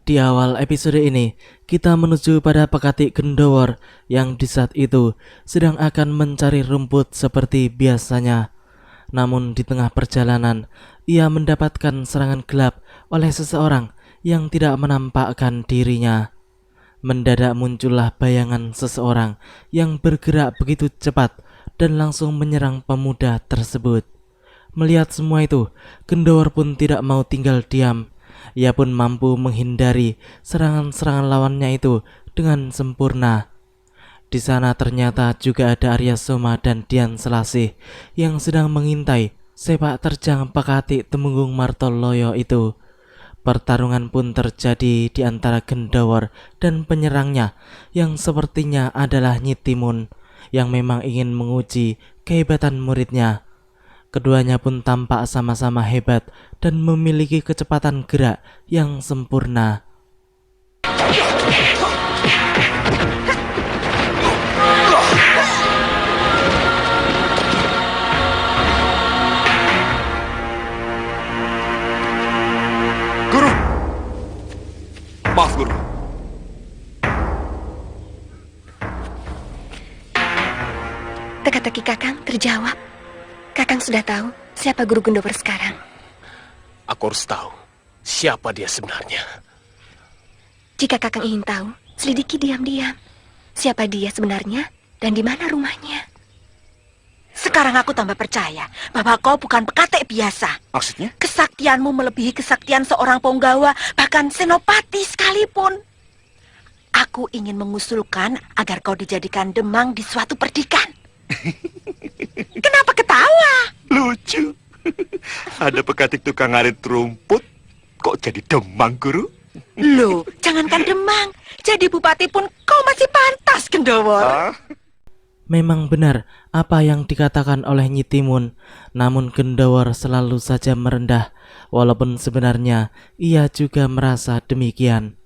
Di awal episode ini, kita menuju pada Pekati Gendowor yang di saat itu sedang akan mencari rumput seperti biasanya. Namun di tengah perjalanan, ia mendapatkan serangan gelap oleh seseorang yang tidak menampakkan dirinya. Mendadak muncullah bayangan seseorang yang bergerak begitu cepat dan langsung menyerang pemuda tersebut. Melihat semua itu, Gendowor pun tidak mau tinggal diam. Ia pun mampu menghindari serangan-serangan lawannya itu dengan sempurna. Di sana ternyata juga ada Arya Soma dan Dian Selasih yang sedang mengintai sepak terjang Pekati Temunggung Martoloyo itu. Pertarungan pun terjadi di antara Gendowor dan penyerangnya yang sepertinya adalah Nyi Timun yang memang ingin menguji kehebatan muridnya. Keduanya pun tampak sama-sama hebat dan memiliki kecepatan gerak yang sempurna. Guru! Maaf, Guru. Teka-teki Kakang terjawab. Kakang sudah tahu siapa Guru Gendowor sekarang. Aku harus tahu siapa dia sebenarnya. Jika Kakang ingin tahu, selidiki diam-diam. Siapa dia sebenarnya dan di mana rumahnya. Sekarang aku tambah percaya bahwa kau bukan pekate biasa. Maksudnya? Kesaktianmu melebihi kesaktian seorang punggawa, bahkan senopati sekalipun. Aku ingin mengusulkan agar kau dijadikan demang di suatu perdikan. Kenapa ketawa? Lucu. Ada pekatik tukang ngarit rumput, kok jadi demang, Guru? Loh, jangankan demang, jadi bupati pun kau masih pantas, Gendowor. Memang benar apa yang dikatakan oleh Nyi Timun, namun Gendowor selalu saja merendah, walaupun sebenarnya ia juga merasa demikian.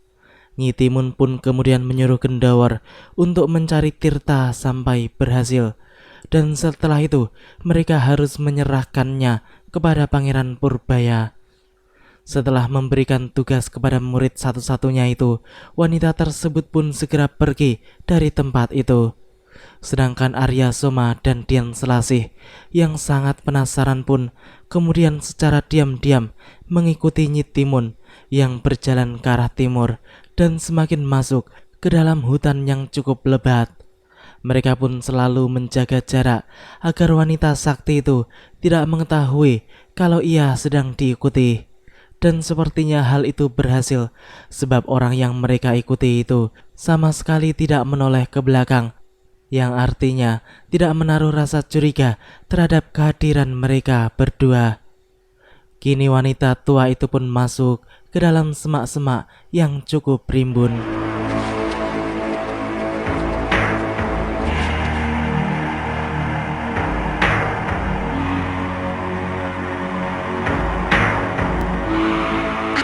Nyi Timun pun kemudian menyuruh Gendowor untuk mencari Tirta sampai berhasil. Dan setelah itu mereka harus menyerahkannya kepada Pangeran Purbaya. Setelah memberikan tugas kepada murid satu-satunya itu, wanita tersebut pun segera pergi dari tempat itu. Sedangkan Arya Soma dan Dian Selasih yang sangat penasaran pun kemudian secara diam-diam mengikuti Nyi Timun yang berjalan ke arah timur dan semakin masuk ke dalam hutan yang cukup lebat. Mereka pun selalu menjaga jarak agar wanita sakti itu tidak mengetahui kalau ia sedang diikuti. Dan sepertinya hal itu berhasil, sebab orang yang mereka ikuti itu sama sekali tidak menoleh ke belakang, yang artinya tidak menaruh rasa curiga terhadap kehadiran mereka berdua. Kini wanita tua itu pun masuk ke dalam semak-semak yang cukup rimbun.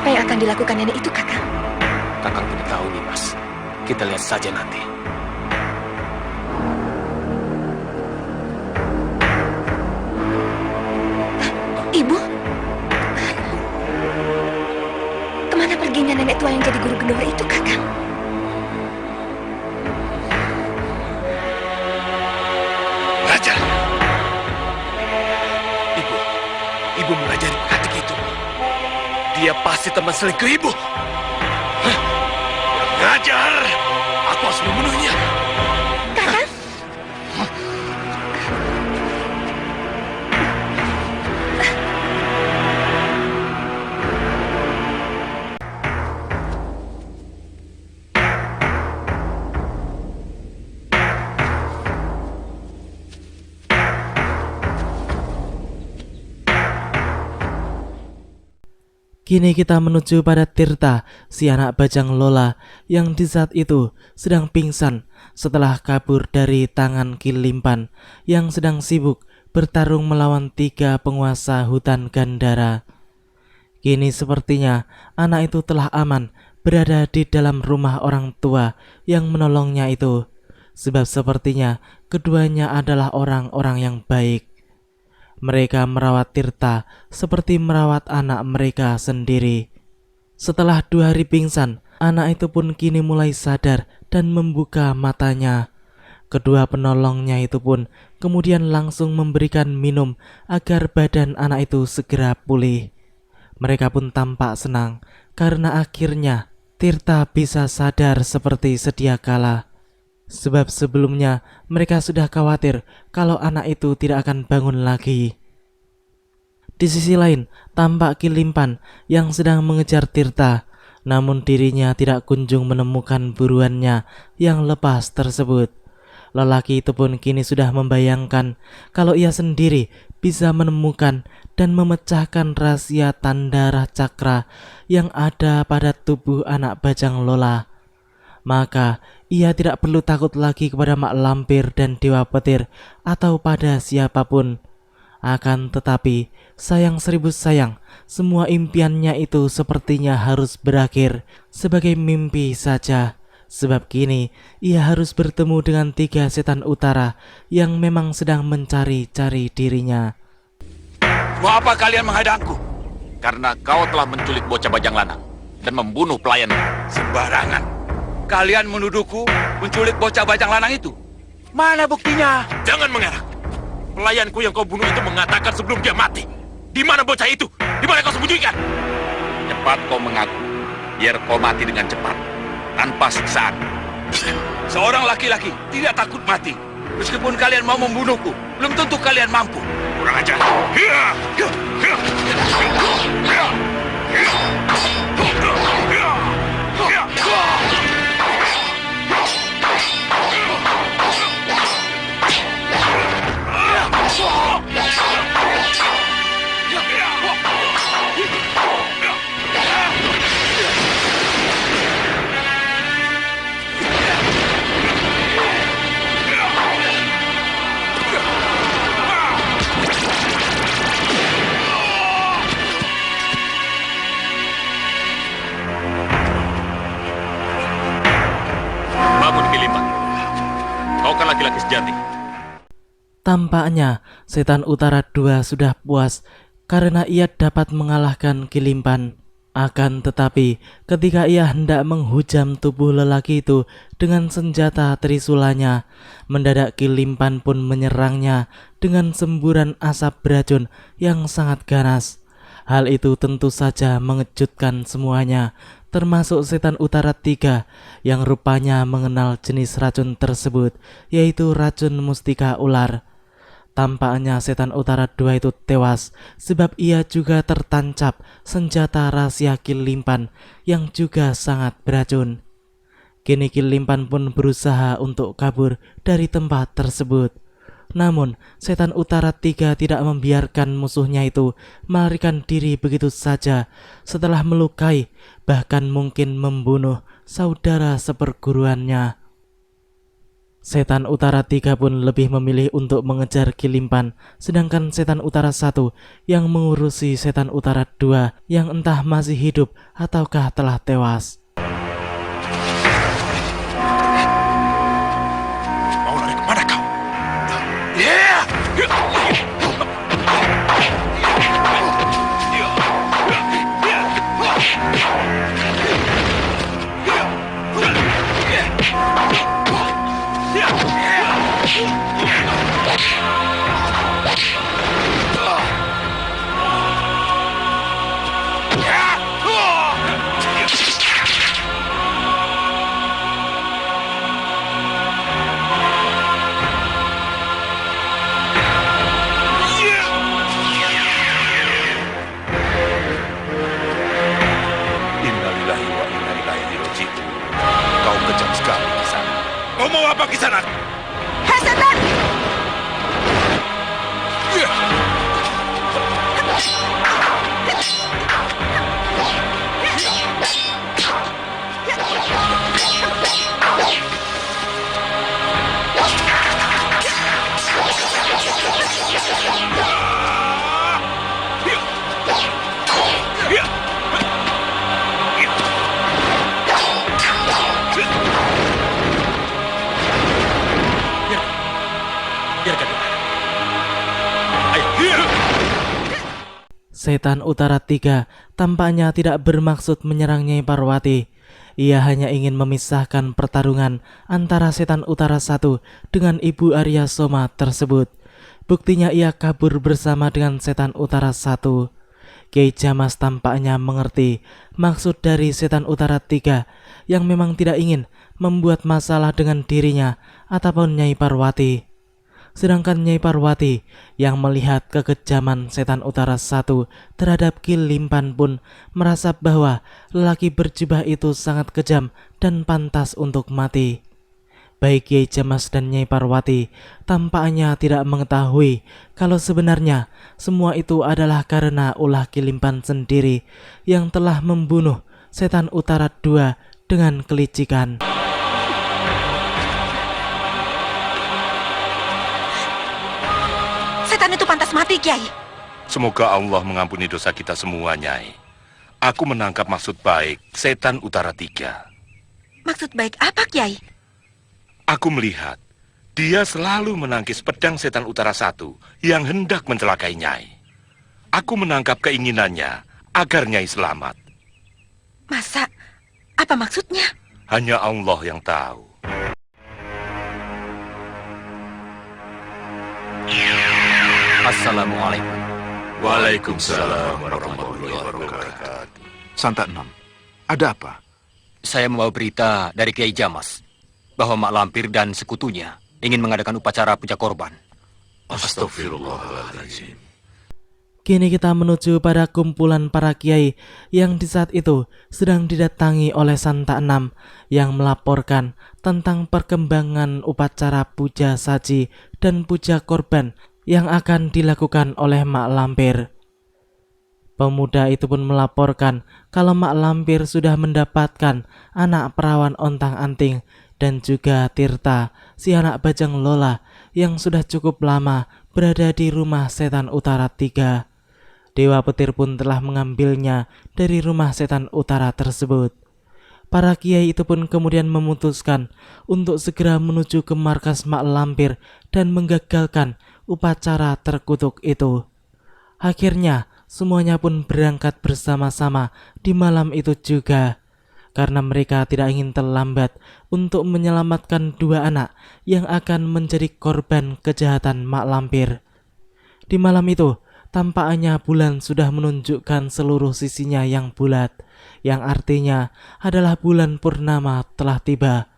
Apa yang akan dilakukan nenek itu, Kakang? Kakang tidak tahu nih, Mas. Kita lihat saja nanti. Ibu? Kemana perginya nenek tua yang jadi Guru Gendowor itu, Kakang? Raja! Ibu mengajari pekatik itu. Dia pasti teman selingkuh Ibu. Hah? Kurang ngajar! Aku harus membunuhnya. Kakang? Kini kita menuju pada Tirta, si anak bajang Lola yang di saat itu sedang pingsan setelah kabur dari tangan Ki Limpan yang sedang sibuk bertarung melawan 3 penguasa hutan Gandhara. Kini sepertinya anak itu telah aman berada di dalam rumah orang tua yang menolongnya itu, sebab sepertinya keduanya adalah orang-orang yang baik. Mereka merawat Tirta seperti merawat anak mereka sendiri. Setelah 2 hari pingsan, anak itu pun kini mulai sadar dan membuka matanya. Kedua penolongnya itu pun kemudian langsung memberikan minum agar badan anak itu segera pulih. Mereka pun tampak senang karena akhirnya Tirta bisa sadar seperti sedia kala. Sebab sebelumnya mereka sudah khawatir kalau anak itu tidak akan bangun lagi. Di sisi lain, tampak Ki Limpan yang sedang mengejar Tirta, namun dirinya tidak kunjung menemukan buruannya yang lepas tersebut. Lelaki itu pun kini sudah membayangkan kalau ia sendiri bisa menemukan dan memecahkan rahasia Tandara Cakra yang ada pada tubuh anak bajang Lola. Maka ia tidak perlu takut lagi kepada Mak Lampir dan Dewa Petir atau pada siapapun. Akan tetapi, sayang seribu sayang, semua impiannya itu sepertinya harus berakhir sebagai mimpi saja. Sebab kini ia harus bertemu dengan 3 setan utara yang memang sedang mencari-cari dirinya. Mau apa kalian menghadangku? Karena kau telah menculik bocah bajang lanang dan membunuh pelayanmu. Sembarangan. Kalian menuduhku menculik bocah bajang lanang itu. Mana buktinya? Jangan mengelak. Pelayanku yang kau bunuh itu mengatakan sebelum dia mati. Di mana bocah itu? Di mana kau sembunyikan? Cepat kau mengaku, biar kau mati dengan cepat, tanpa siksaan. Seorang laki-laki tidak takut mati. Meskipun kalian mau membunuhku, belum tentu kalian mampu. Kurang ajar. Bangun, Ki Limpan. Kau kan laki-laki sejati. Tampaknya setan utara 2 sudah puas karena ia dapat mengalahkan Ki Limpan. Akan tetapi ketika ia hendak menghujam tubuh lelaki itu dengan senjata trisulanya, mendadak Ki Limpan pun menyerangnya dengan semburan asap beracun yang sangat ganas. Hal itu tentu saja mengejutkan semuanya, termasuk setan utara 3 yang rupanya mengenal jenis racun tersebut, yaitu racun mustika ular. Tampaknya setan utara 2 itu tewas sebab ia juga tertancap senjata rahasia Ki Limpan yang juga sangat beracun. Kini Ki Limpan pun berusaha untuk kabur dari tempat tersebut. Namun setan utara 3 tidak membiarkan musuhnya itu melarikan diri begitu saja setelah melukai, bahkan mungkin membunuh saudara seperguruannya. Setan utara 3 pun lebih memilih untuk mengejar Ki Limpan, sedangkan setan utara 1 yang mengurusi setan utara 2 yang entah masih hidup ataukah telah tewas. Mau lari kemana kau? Innalillahi wa inna ilaihi raji'un. Kau kejam sekali di sana. Kau mau apa ke sana? Hei setan! Setan Utara 3 tampaknya tidak bermaksud menyerang Nyai Parwati. Ia hanya ingin memisahkan pertarungan antara Setan Utara 1 dengan Ibu Arya Soma tersebut. Buktinya ia kabur bersama dengan Setan Utara 1. Kiai Jamas tampaknya mengerti maksud dari Setan Utara 3 yang memang tidak ingin membuat masalah dengan dirinya ataupun Nyai Parwati. Sedangkan Nyai Parwati yang melihat kekejaman Setan Utara 1 terhadap Ki Limpan pun merasa bahwa lelaki berjubah itu sangat kejam dan pantas untuk mati. Baik Kiai Jamas dan Nyai Parwati tampaknya tidak mengetahui kalau sebenarnya semua itu adalah karena ulah Ki Limpan sendiri yang telah membunuh Setan Utara 2 dengan kelicikan. Setan itu pantas mati, Kiai. Semoga Allah mengampuni dosa kita semua, Nyai. Aku menangkap maksud baik Setan Utara 3. Maksud baik apa, Kiai? Aku melihat dia selalu menangkis pedang Setan Utara 1 yang hendak mencelakai Nyai. Aku menangkap keinginannya agar Nyai selamat. Masa? Apa maksudnya? Hanya Allah yang tahu. Assalamualaikum. Waalaikumsalam warahmatullahi wabarakatuh. Santa Enam, ada apa? Saya membawa berita dari Kiai Jamas bahwa Mak Lampir dan sekutunya ingin mengadakan upacara puja korban. Astagfirullahaladzim. Kini kita menuju pada kumpulan para kiai yang di saat itu sedang didatangi oleh Santa Enam yang melaporkan tentang perkembangan upacara puja saji dan puja korban yang akan dilakukan oleh Mak Lampir. Pemuda itu pun melaporkan kalau Mak Lampir sudah mendapatkan anak perawan ontang-anting dan juga Tirta, si anak bajang Lola yang sudah cukup lama berada di rumah Setan Utara 3. Dewa Petir pun telah mengambilnya dari rumah Setan Utara tersebut. Para kiai itu pun kemudian memutuskan untuk segera menuju ke markas Mak Lampir dan menggagalkan upacara terkutuk itu. Akhirnya semuanya pun berangkat bersama-sama di malam itu juga, karena mereka tidak ingin terlambat untuk menyelamatkan dua anak yang akan menjadi korban kejahatan Mak Lampir. Di malam itu tampaknya bulan sudah menunjukkan seluruh sisinya yang bulat, yang artinya adalah bulan purnama telah tiba.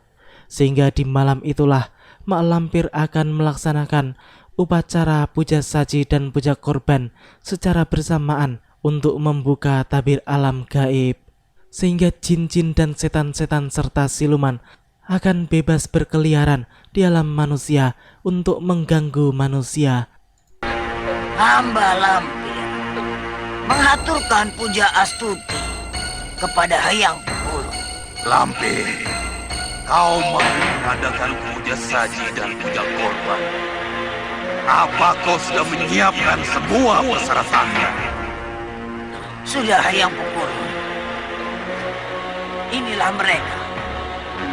Sehingga di malam itulah Mak Lampir akan melaksanakan upacara puja saji dan puja korban secara bersamaan untuk membuka tabir alam gaib, sehingga jin-jin dan setan-setan serta siluman akan bebas berkeliaran di alam manusia untuk mengganggu manusia. Hamba Lampir mengaturkan puja astuti kepada Hayang Pukul. Lampir, kau mau mengadakan puja saji dan puja korban. Apa kau sudah menyiapkan semua persyaratannya? Sudah Hayang Pukul. Inilah mereka,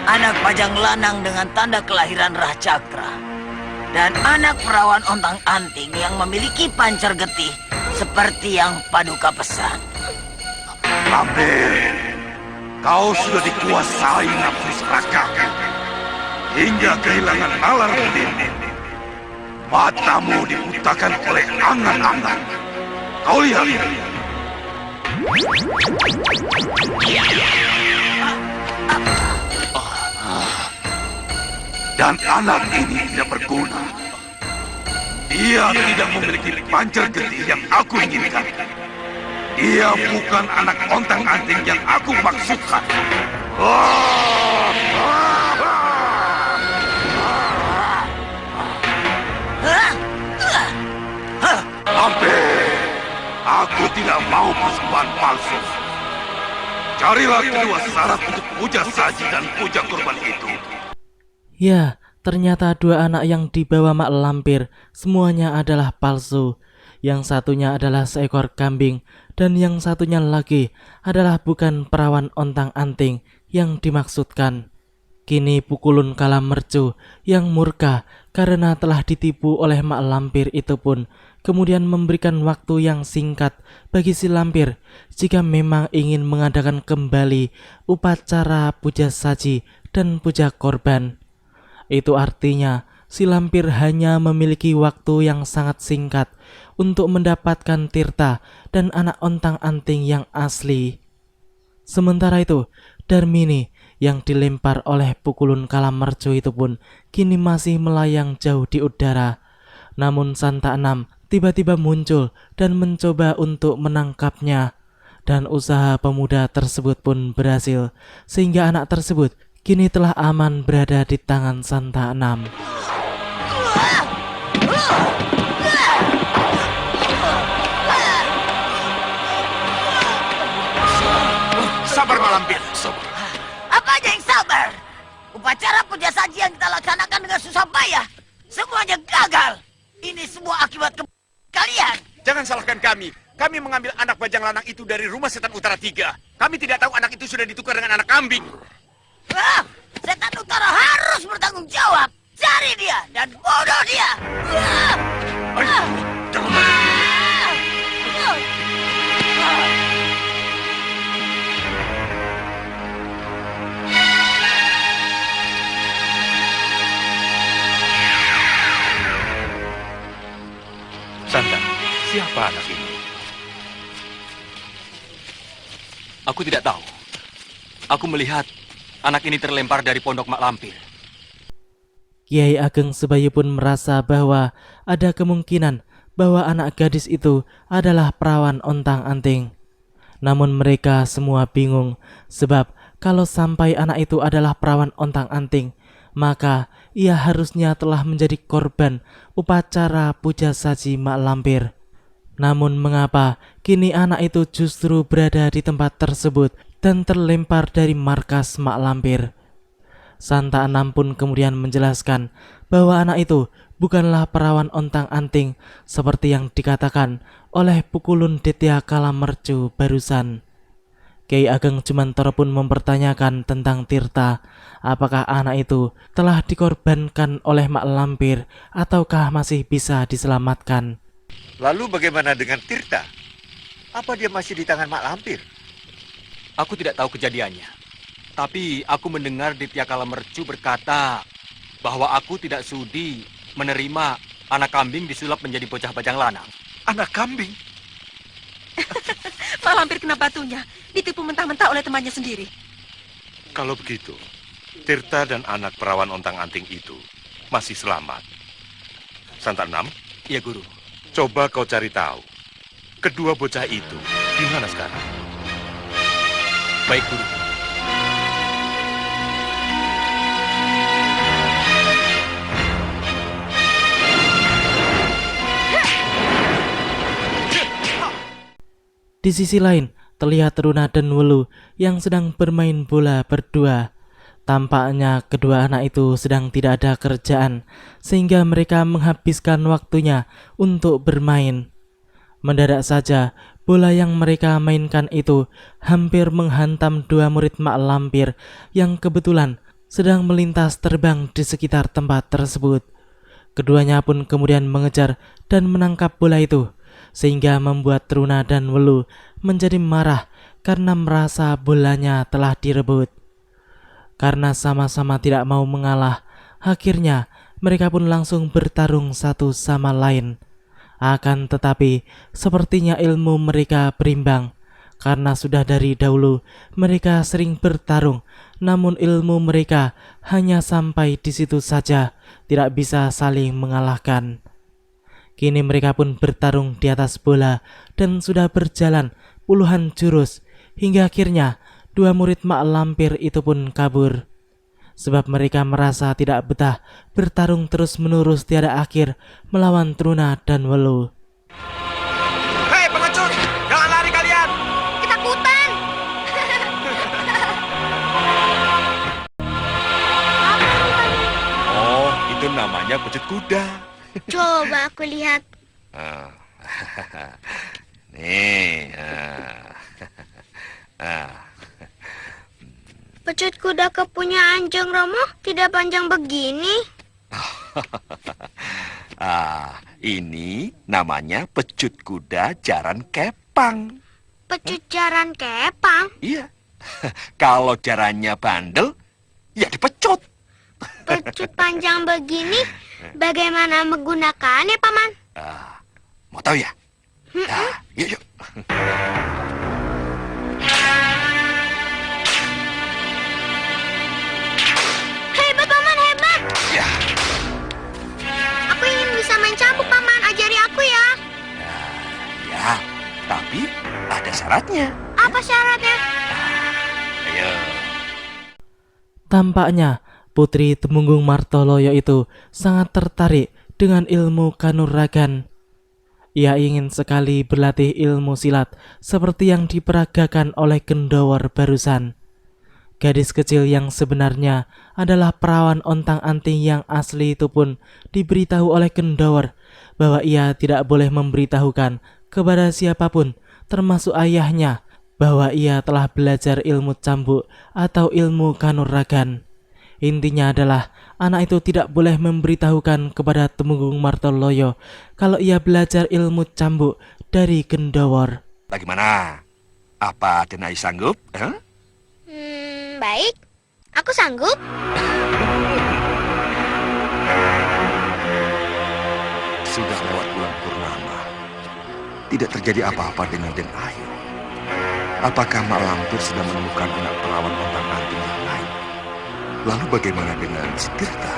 anak pajang lanang dengan tanda kelahiran Rah Cakra, dan anak perawan ontang-anting yang memiliki pancar getih seperti yang Paduka pesan. Lampir, kau sudah dikuasai nafsu serakamu hingga kehilangan nalar budimu. Matamu dibutakan oleh angan-angan. Kau lihat. Dan anak ini tidak berguna. Dia tidak memiliki pancar getih yang aku inginkan. Dia bukan anak ontang-anting yang aku maksudkan. Lampir, aku tidak mau persembahan palsu. Carilah kedua syarat untuk puja saji dan puja korban itu. Ya, ternyata dua anak yang dibawa Mak Lampir semuanya adalah palsu. Yang satunya adalah seekor kambing dan yang satunya lagi adalah bukan perawan ontang-anting yang dimaksudkan. Kini Pukulun Kala Mercu yang murka karena telah ditipu oleh Mak Lampir itu pun kemudian memberikan waktu yang singkat bagi si lampir jika memang ingin mengadakan kembali upacara puja saji dan puja korban. Itu artinya si lampir hanya memiliki waktu yang sangat singkat untuk mendapatkan tirta dan anak ontang-anting yang asli. Sementara itu, Darmini yang dilempar oleh pukulun Kalamercu itu pun kini masih melayang jauh di udara. Namun Santa Enam tiba-tiba muncul dan mencoba untuk menangkapnya. Dan usaha pemuda tersebut pun berhasil, sehingga anak tersebut kini telah aman berada di tangan Santa Enam. Sabar Mak Lampir, sabar. Apa aja yang sabar? Upacara puja saji yang kita laksanakan dengan susah payah, semuanya gagal. Ini semua akibat kalian. Jangan salahkan kami. Kami mengambil anak bajang lanang itu dari rumah setan Utara 3. Kami tidak tahu anak itu sudah ditukar dengan anak kambing. Setan Utara harus bertanggung jawab. Cari dia dan bunuh dia. Ayo, jangan lari. Santa, siapa anak ini? Aku tidak tahu. Aku melihat anak ini terlempar dari pondok Mak Lampir. Kiai Ageng Sebayu pun merasa bahwa ada kemungkinan bahwa anak gadis itu adalah perawan ontang-anting. Namun mereka semua bingung, sebab kalau sampai anak itu adalah perawan ontang-anting, maka ia harusnya telah menjadi korban upacara puja saji Mak Lampir. Namun mengapa kini anak itu justru berada di tempat tersebut dan terlempar dari markas Mak Lampir? Santa Enam pun kemudian menjelaskan bahwa anak itu bukanlah perawan ontang-anting seperti yang dikatakan oleh pukulun Ditya Kalamercu barusan. Kiai Ageng Jumantoro pun mempertanyakan tentang tirta, apakah anak itu telah dikorbankan oleh Mak Lampir ataukah masih bisa diselamatkan. Lalu bagaimana dengan Tirta? Apa dia masih di tangan Mak Lampir? Aku tidak tahu kejadiannya. Tapi aku mendengar Ditya Kalamercu berkata bahwa aku tidak sudi menerima anak kambing disulap menjadi bocah bajang lanang. Anak kambing? Mak Lampir kena batunya, ditipu mentah-mentah oleh temannya sendiri. Kalau begitu, Tirta dan anak perawan ontang-anting itu masih selamat. Santa Enam, Iya, Guru. coba kau cari tahu. Kedua bocah itu di mana sekarang? Baik, Guru. Di sisi lain, terlihat Runa dan Wulu yang sedang bermain bola berdua. Tampaknya kedua anak itu sedang tidak ada kerjaan, sehingga mereka menghabiskan waktunya untuk bermain. Mendadak saja, bola yang mereka mainkan itu hampir menghantam dua murid Mak Lampir yang kebetulan sedang melintas terbang di sekitar tempat tersebut. Keduanya pun kemudian mengejar dan menangkap bola itu, sehingga membuat Runa dan Wulu menjadi marah karena merasa bolanya telah direbut. Karena sama-sama tidak mau mengalah, akhirnya mereka pun langsung bertarung satu sama lain. Akan tetapi, sepertinya ilmu mereka berimbang, karena sudah dari dahulu mereka sering bertarung, namun ilmu mereka hanya sampai di situ saja, tidak bisa saling mengalahkan. Kini mereka pun bertarung di atas bola dan sudah berjalan puluhan jurus, hingga akhirnya dua murid Mak Lampir itu pun kabur. Sebab mereka merasa tidak betah bertarung terus-menerus tiada akhir melawan Truna dan Welu. Hei pengecut, jangan lari kalian. Ketakutan! Oh, itu namanya pecut kuda. Coba aku lihat. Ah. Nih. Pecut kuda kepunya Anjeng Romo tidak panjang begini. Ini namanya pecut kuda jaran kepang. Pecut jaran kepang. Iya. Kalau jarannya bandel, ya dipecut. Pecut panjang begini, bagaimana menggunakannya, Paman? Mau tahu ya? Nah, yuk. Hebat, Paman, hebat! Ya. Aku ingin bisa main cambuk, Paman. Ajari aku ya. Ya, tapi ada syaratnya. Apa syaratnya? Ayo. Tampaknya Putri Temunggung Martoloyo itu sangat tertarik dengan ilmu kanuragan. Ia ingin sekali berlatih ilmu silat seperti yang diperagakan oleh Gendowor barusan. Gadis kecil yang sebenarnya adalah perawan ontang-anting yang asli itu pun diberitahu oleh Gendowor bahwa ia tidak boleh memberitahukan kepada siapapun termasuk ayahnya bahwa ia telah belajar ilmu cambuk atau ilmu kanuragan. Intinya adalah anak itu tidak boleh memberitahukan kepada Temunggung Martoloyo kalau ia belajar ilmu cambuk dari Gendowor. Bagaimana? Apa Den Ayu sanggup? Baik. Aku sanggup. Sudah lewat bulan purnama. Tidak terjadi apa-apa dengan Den Ayu. Apakah Mak Lampir sudah menemukan anak perawan ontang-anting yang lain? Lalu bagaimana dengan si Tirta?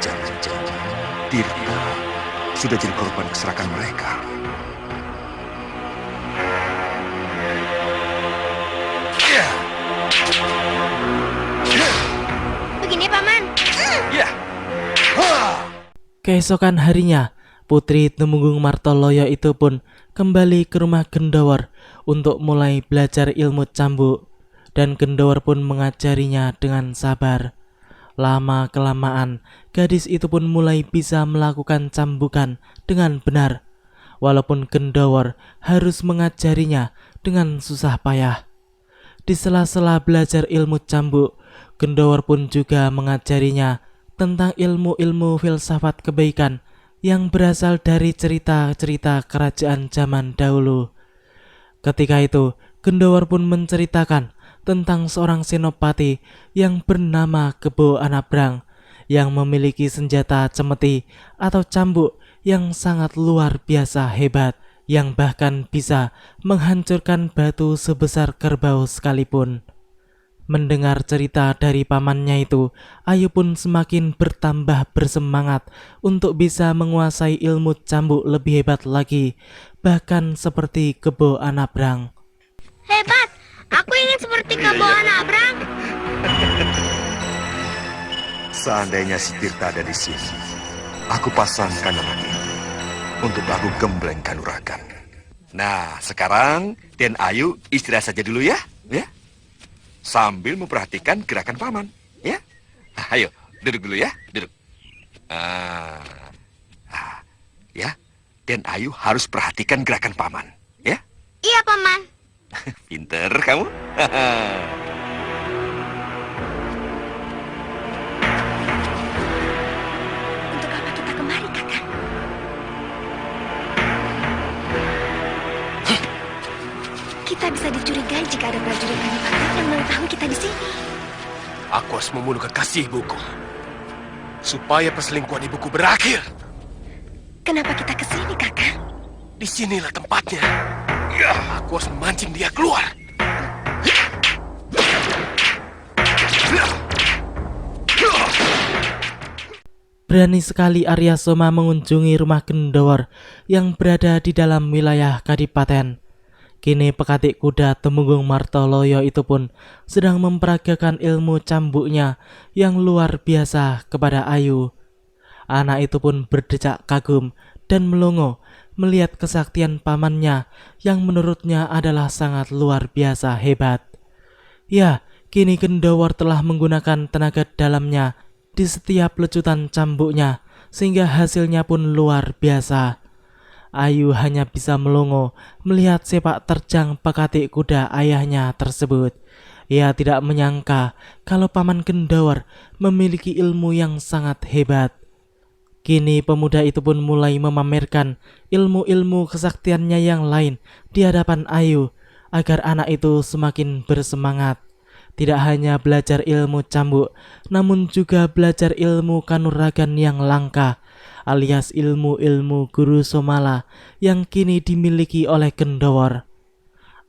Jangan-jangan Tirta sudah jadi korban keserakan mereka. Begini, Paman. Keesokan harinya, Putri Temunggung Martoloyo itu pun kembali ke rumah Gendowor untuk mulai belajar ilmu cambuk. Dan Gendowor pun mengajarinya dengan sabar. Lama-kelamaan, gadis itu pun mulai bisa melakukan cambukan dengan benar. Walaupun Gendowor harus mengajarinya dengan susah payah. Di sela-sela belajar ilmu cambuk, Gendowor pun juga mengajarinya tentang ilmu-ilmu filsafat kebaikan yang berasal dari cerita-cerita kerajaan zaman dahulu. Ketika itu, Gendowor pun menceritakan tentang seorang senopati yang bernama Kebo Anabrang yang memiliki senjata cemeti atau cambuk yang sangat luar biasa hebat, yang bahkan bisa menghancurkan batu sebesar kerbau sekalipun. Mendengar cerita dari pamannya itu, Ayu pun semakin bertambah bersemangat untuk bisa menguasai ilmu cambuk lebih hebat lagi, bahkan seperti Kebo Anabrang. Hebat. Aku ingin seperti Kebo Anabrang. Seandainya si Tirta ada di sini, aku pasangkan anak ini untuk lagu gembleng kanuragan. Nah, sekarang Den Ayu istirahat saja dulu ya. Sambil memperhatikan gerakan paman, ya. Ayo, duduk dulu ya, duduk. Ya, Den Ayu harus perhatikan gerakan paman, ya. Iya, Paman. Pinter kamu. Untuk apa kita kemari, Kakang? Kita bisa dicurigai jika ada prajurit Kadipaten yang mengetahui kita di sini. Aku harus membunuh kekasih ibuku supaya perselingkuhan ibuku berakhir. Kenapa kita ke sini, Kakang? Disinilah tempatnya. Aku harus memancing dia keluar. Berani sekali Arya Soma mengunjungi rumah Gendowor yang berada di dalam wilayah Kadipaten. Kini pekatik kuda Temunggung Martoloyo itu pun sedang memperagakan ilmu cambuknya yang luar biasa kepada Ayu. Anak itu pun berdecak kagum dan melongo melihat kesaktian pamannya yang menurutnya adalah sangat luar biasa hebat. Ya, kini Gendowor telah menggunakan tenaga dalamnya di setiap lecutan cambuknya sehingga hasilnya pun luar biasa. Ayu hanya bisa melongo melihat sepak terjang pekatik kuda ayahnya tersebut. Ia tidak menyangka kalau paman Gendowor memiliki ilmu yang sangat hebat. Kini pemuda itu pun mulai memamerkan ilmu-ilmu kesaktiannya yang lain di hadapan Ayu agar anak itu semakin bersemangat. Tidak hanya belajar ilmu cambuk, namun juga belajar ilmu kanuragan yang langka, alias ilmu-ilmu Guru Somala yang kini dimiliki oleh Gendawar.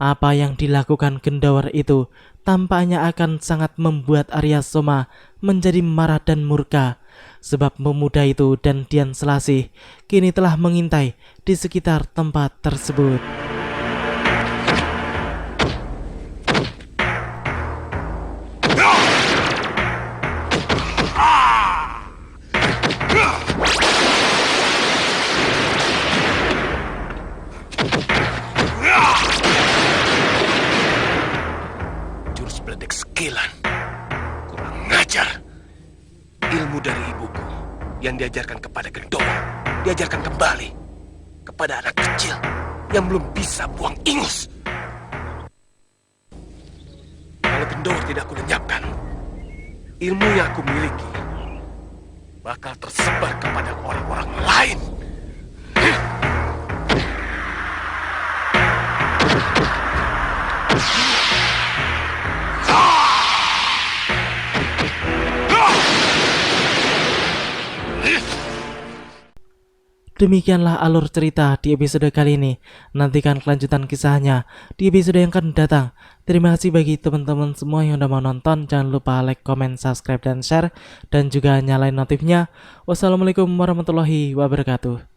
Apa yang dilakukan Gendawar itu tampaknya akan sangat membuat Arya Soma menjadi marah dan murka, sebab pemuda itu dan Dian Selasih kini telah mengintai di sekitar tempat tersebut. Jurus beledek sekilan. Kurang ngajar. Ilmu dari ibuku yang diajarkan kepada Gendawar diajarkan kembali kepada anak kecil yang belum bisa buang ingus. Kalau Gendawar tidak aku lenyapkan, ilmu yang aku miliki bakal tersebar kepada orang-orang lain. Demikianlah alur cerita di episode kali ini. Nantikan kelanjutan kisahnya di episode yang akan datang. Terima kasih bagi teman-teman semua yang udah mau nonton. Jangan lupa like, comment, subscribe, dan share. Dan juga nyalain notifnya. Wassalamualaikum warahmatullahi wabarakatuh.